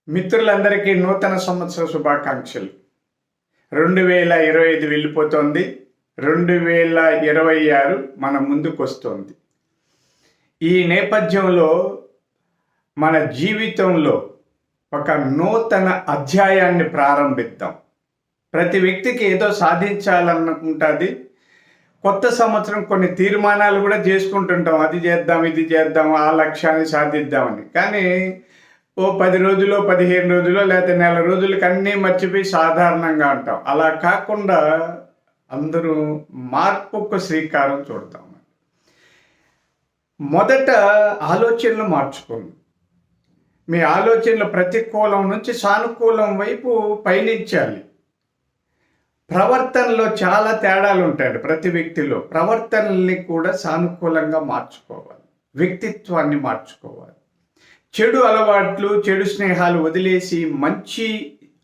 మిత్రులందరికీ నూతన సంవత్సర శుభాకాంక్షలు. 2025 వెళ్ళిపోతోంది. 2026 మన ముందుకొస్తోంది. ఈ నేపథ్యంలో మన జీవితంలో ఒక నూతన అధ్యాయాన్ని ప్రారంభిద్దాం. ప్రతి వ్యక్తికి ఏదో సాధించాలనుకుంటుంది. కొత్త సంవత్సరం కొన్ని తీర్మానాలు కూడా చేసుకుంటుంటాం. అది చేద్దాం, ఇది చేద్దాం, ఆ లక్ష్యాన్ని సాధిద్దామని. కానీ 10 రోజులు, 15 రోజులు, లేకపోతే నెల రోజులకి అన్నీ మర్చిపోయి సాధారణంగా ఉంటాం. అలా కాకుండా అందరూ మార్పుకు శ్రీకారం చుడతాం. మొదట ఆలోచనలు మార్చుకోండి. మీ ఆలోచనలు ప్రతికూలం నుంచి సానుకూలం వైపు పయనించాలి. ప్రవర్తనలో చాలా తేడాలు ఉంటాయండి. ప్రతి వ్యక్తిలో ప్రవర్తనల్ని కూడా సానుకూలంగా మార్చుకోవాలి. వ్యక్తిత్వాన్ని మార్చుకోవాలి. చెడు అలవాట్లు, చెడు స్నేహాలు వదిలేసి మంచి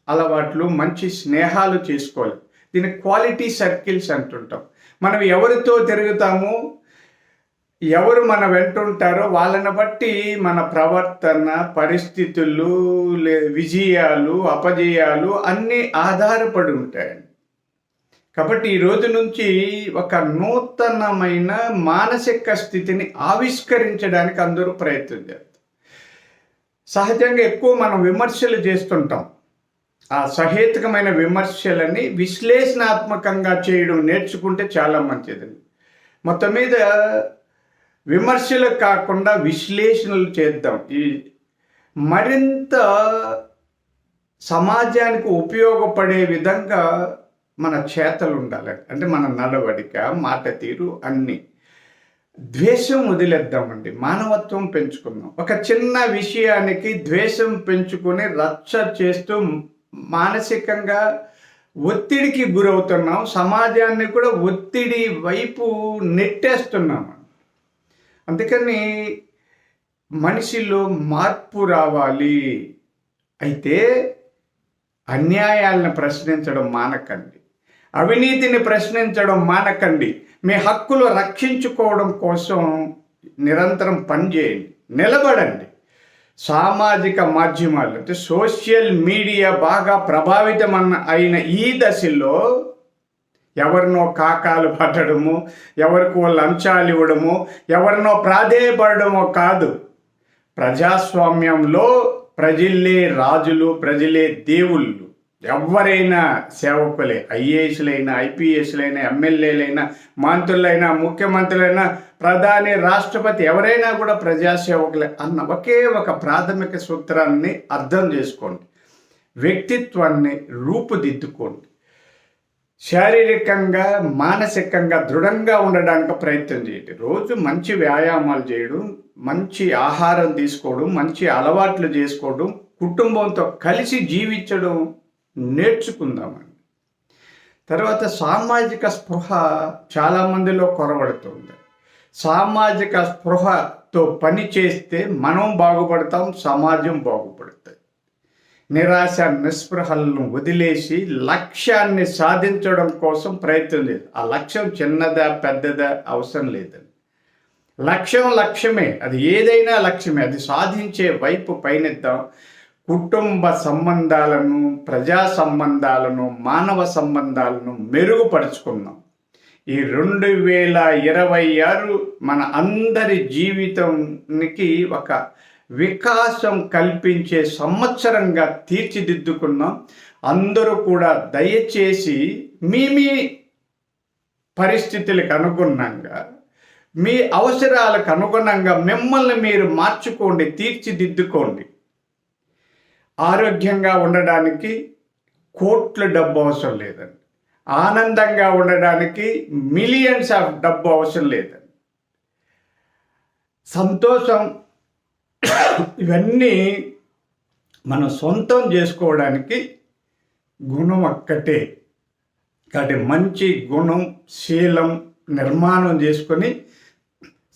అలవాట్లు, మంచి స్నేహాలు చేసుకోవాలి. దీన్ని క్వాలిటీ సర్కిల్స్ అంటుంటాం. మనం ఎవరితో తిరుగుతామో, ఎవరు మన వెంటుంటారో వాళ్ళని బట్టి మన ప్రవర్తన, పరిస్థితులు, విజయాలు, అపజయాలు అన్నీ ఆధారపడి ఉంటాయండి. కాబట్టి ఈ రోజు నుంచి ఒక నూతనమైన మానసిక స్థితిని ఆవిష్కరించడానికి అందరూ ప్రయత్నం చేస్తారు. సహజంగా ఎక్కువ మనం విమర్శలు చేస్తుంటాం. ఆ సహేతుకమైన విమర్శలని విశ్లేషణాత్మకంగా చేయడం నేర్చుకుంటే చాలా మంచిది. మొత్తం మీద విమర్శలు కాకుండా విశ్లేషణలు చేద్దాం. ఈ మరింత సమాజానికి ఉపయోగపడే విధంగా మన చేతలు ఉండాలి. అంటే మన నడవడిక, మాట తీరు అన్నీ. ద్వేషం వదిలేద్దామండి, మానవత్వం పెంచుకుందాం. ఒక చిన్న విషయానికి ద్వేషం పెంచుకొని రచ్చ చేస్తూ మానసికంగా ఒత్తిడికి గురవుతున్నాం. సమాజాన్ని కూడా ఒత్తిడి వైపు నెట్టేస్తున్నాం. అందుకని మనిషిలో మార్పు రావాలి. అయితే అన్యాయాలను ప్రశ్నించడం మానకండి, అవినీతిని ప్రశ్నించడం మానకండి. మీ హక్కులు రక్షించుకోవడం కోసం నిరంతరం పనిచేయండి, నిలబడండి. సామాజిక మాధ్యమాలు అంటే సోషల్ మీడియా బాగా ప్రభావితం అయిన ఈ దశలో ఎవరినో కాకాలు పట్టడము, ఎవరికో లంచాలు ఇవ్వడము, ఎవరినో ప్రాధేయపడమో కాదు. ప్రజాస్వామ్యంలో ప్రజలే రాజులు, ప్రజలే దేవుళ్ళు. ఎవరైనా సేవకులే. ఐఏఎస్లైనా, ఐపీఎస్లైనా, ఎమ్మెల్యేలైనా, మంత్రులైనా, ముఖ్యమంత్రులైనా, ప్రధాని, రాష్ట్రపతి ఎవరైనా కూడా ప్రజాసేవకులే అన్న ఒకే ఒక ప్రాథమిక సూత్రాన్ని అర్థం చేసుకోండి. వ్యక్తిత్వాన్ని రూపుదిద్దుకోండి. శారీరకంగా, మానసికంగా దృఢంగా ఉండడానికి ప్రయత్నం చేయండి. రోజు మంచి వ్యాయామాలు చేయడం, మంచి ఆహారం తీసుకోవడం, మంచి అలవాట్లు చేసుకోవడం, కుటుంబంతో కలిసి జీవించడం నేర్చుకుందామండి. తర్వాత సామాజిక స్పృహ చాలామందిలో కొరవడుతుంది. సామాజిక స్పృహతో పని చేస్తే మనం బాగుపడతాం, సమాజం బాగుపడుతుంది. నిరాశ నిస్పృహలను వదిలేసి లక్ష్యాన్ని సాధించడం కోసం ప్రయత్నం లేదు. ఆ లక్ష్యం చిన్నదా పెద్దదా అవసరం లేదండి. లక్ష్యమే, అది ఏదైనా లక్ష్యమే. అది సాధించే వైపు పయనిద్దాం. కుటుంబ సంబంధాలను, ప్రజా సంబంధాలను, మానవ సంబంధాలను మెరుగుపరుచుకుందాం. ఈ 2026 మన అందరి జీవితానికి ఒక వికాసం కల్పించే సంవత్సరంగా తీర్చిదిద్దుకున్నాం. అందరూ కూడా దయచేసి మీ పరిస్థితులకు అనుగుణంగా, మీ అవసరాలకు అనుగుణంగా మిమ్మల్ని మీరు మార్చుకోండి, తీర్చిదిద్దుకోండి. ఆరోగ్యంగా ఉండడానికి కోట్ల డబ్బు అవసరం లేదండి. ఆనందంగా ఉండడానికి మిలియన్స్ ఆఫ్ డబ్బు అవసరం లేదండి. సంతోషం ఇవన్నీ మనం సొంతం చేసుకోవడానికి గుణం ఒక్కటే. కాబట్టి మంచి గుణం, శీలం నిర్మాణం చేసుకొని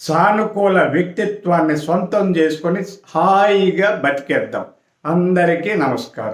సానుకూల వ్యక్తిత్వాన్ని సొంతం చేసుకొని హాయిగా బతికేద్దాం. అందరికీ నమస్కారం.